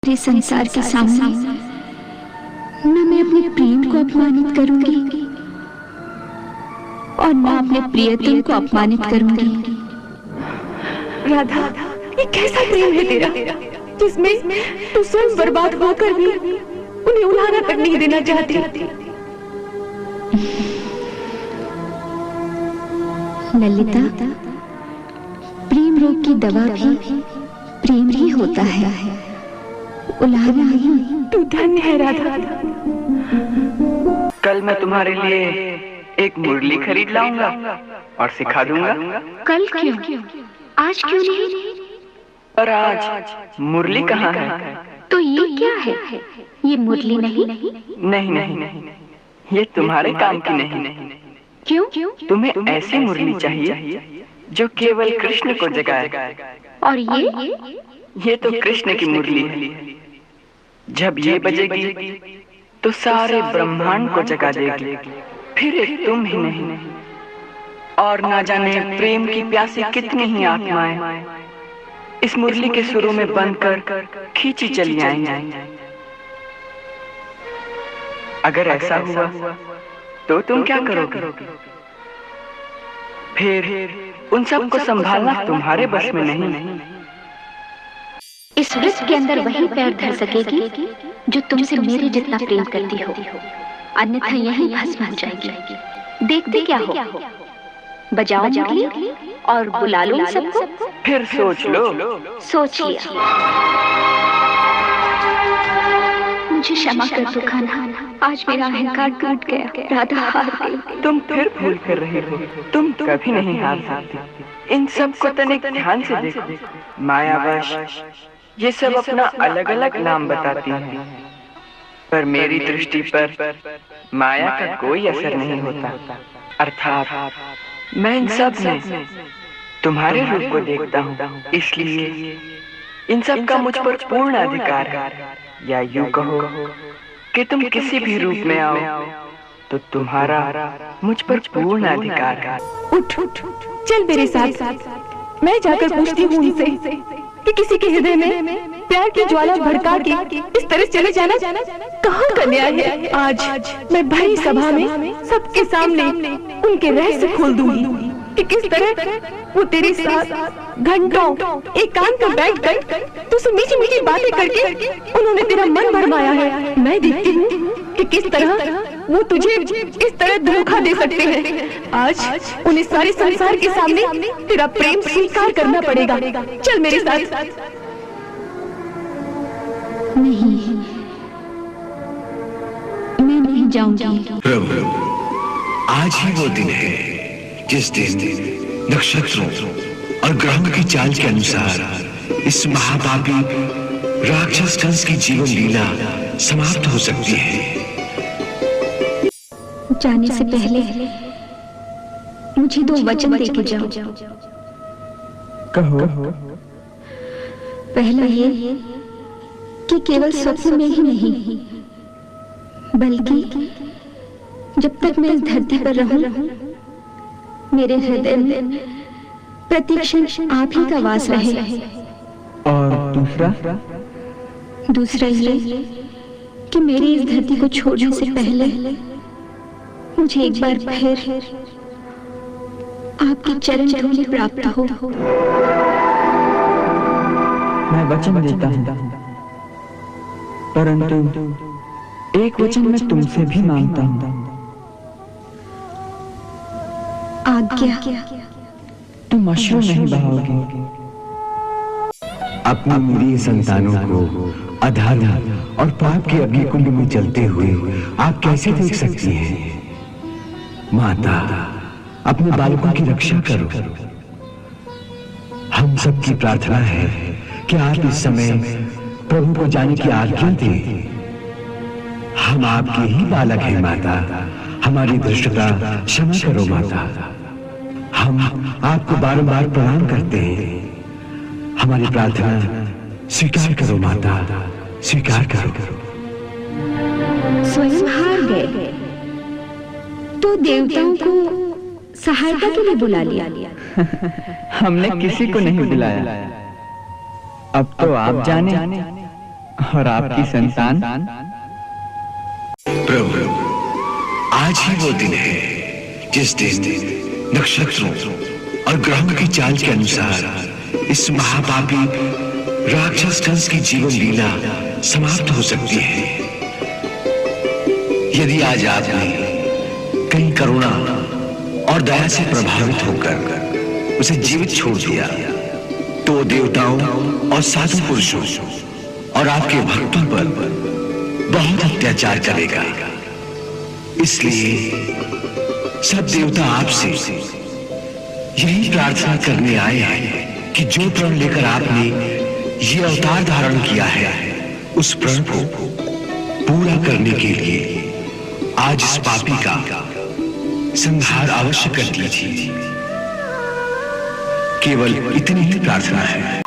मेरे संसार के सामने न मैं अपने प्रेम को अपमानित करूंगी और न अपने प्रियतम को अपमानित करूंगी। राधा, ये कैसा प्रेम है तेरा, जिसमें तू स्वयं बर्बाद होकर भी उन्हें उलाहना तक नहीं देना चाहती। ललिता, प्रेम रोग की दवा भी प्रेम ही होता है, उलाहना नहीं। तू धन्य है राधा। कल मैं तुम्हारे लिए एक मुरली खरीद लाऊंगा और सिखा दूंगा। कल क्यों, आज क्यों नहीं? पर आज मुरली कहाँ है? तो ये क्या है? ये मुरली नहीं? नहीं नहीं, ये तुम्हारे काम की नहीं। क्यों? तुम्हें ऐसी मुरली चाहिए जो केवल कृष्ण को जगाए। और ये तो कृष्ण की मुरली है। जब ये बजेगी तो सारे ब्रह्मांड को जगा देगी, फिर एक तुम ही नहीं और ना जाने प्रेम की प्यासी कितनी ही आत्माएं इस मुरली के सुरों में बंद कर खींची चली आएंगी। अगर ऐसा हुआ तो तुम क्या करोगे? फिर उन सबको संभालना तुम्हारे बस में नहीं। इस वृक्ष के अंदर वही पैर धर सकेगी जो तुमसे मेरे जितना प्रेम करती हो, अन्यथा यही भस्म हो जाएगी। देखते क्या हो? बजाओ मुरली और बुला लो सबको। फिर सोच लो। सोच लिया। मुझे क्षमा कर दो कान्हा, आज मेरा अहंकार टूट गया। राधा हार गई। तुम फिर भूल कर रही हो, तुम कभी नहीं हार सकती। इन सब को तनिक ध्यान से देखो। मायावश ये सब अपना अलग अलग नाम बताती हैं, पर मेरी दृष्टि पर माया का कोई असर नहीं होता। अर्थात मैं इन सब में तुम्हारे रूप को देखता हूँ, इसलिए इन सब का मुझ पर पूर्ण अधिकार है। या यूं कहो कि तुम किसी भी रूप में आओ तो तुम्हारा मुझ पर पूर्ण अधिकार है। उठ, चल मेरे साथ। मैं जाकर पूछती हूँ उनसे कि किसी के हृदय में प्यार की ज्वाला भड़का के इस तरह चले जाना कहाँ का न्याय है। आज मैं भरी सभा में सबके सामने उनके रहस्य खोल दूंगी कि किस तरह वो तेरे साथ घंटों एकांत में बैठकर तुझसे मीठी मीठी बातें करके उन्होंने तेरा मन भरमाया है। मैं देखती हूँ कि किस तरह वो तुझे इस तरह धोखा दे सकते हैं। आज उन्हें सारे संसार के सामने तेरा प्रेम स्वीकार करना पड़ेगा। चल मेरे साथ। नहीं, मैं नहीं जाऊंगी। प्रभु, आज ही वो दिन है जिस दिन नक्षत्रों और ग्रहों की चाल के अनुसार इस महापापी राक्षस कंस की जीवन लीला समाप्त हो सकती है। जाने से पहले मुझे 2 वचन दे के जाओ। कहो। पहला ये कि केवल स्वप्न में ही नहीं, बल्कि जब तक मैं इस धरती पर रहूं, मेरे हृदय में प्रतिक्षण आप ही का वास रहे। और दूसरा ये कि मेरी इस धरती को छोड़ने से पहले मुझे एक बार फिर आपकी चरण धूलि प्राप्त हो। मैं वचन देता हूँ, परंतु एक वचन मैं तुमसे भी मांगता हूँ। आज्ञा। तुम अश्रु नहीं बहाओगे। अपनी मेरी संतानों को अधर्म और पाप के अग्निकुंड में जलते हुए आप कैसे देख सकती हैं? माता, अपने बालकों की रक्षा करो। हम सबकी प्रार्थना है कि आप इस समय प्रभु को जाने की आज्ञा दें। हम आपके ही बालक हैं माता, हमारी दृष्टता क्षमा करो माता। हम आपको बारंबार प्रणाम करते हैं। हमारी प्रार्थना स्वीकार करो माता, स्वीकार करो। स्वयं हार गए तो देवताओं को सहायता के लिए बुला लिया। हमने किसी को नहीं बुलाया। अब तो आप जाने और आपकी संतान। प्रभु, आज ही वो दिन है जिस दिन नक्षत्रों और ग्रहों की चाल के अनुसार इस महापापी राक्षस कंस की जीवन लीला समाप्त हो सकती है। यदि आज आपने कहीं करुणा और दया से प्रभावित होकर उसे जीवित छोड़ दिया, तो देवताओं और साधु पुरुषों और आपके भक्तों पर बहुत अत्याचार करेगा। इसलिए सब देवता आपसे यही प्रार्थना करने आए हैं कि जो प्रण लेकर आपने ये अवतार धारण किया है, उस प्रण को पूरा करने के लिए आज इस पापी का संहार अवश्य कर दीजिए। केवल इतनी ही प्रार्थना है।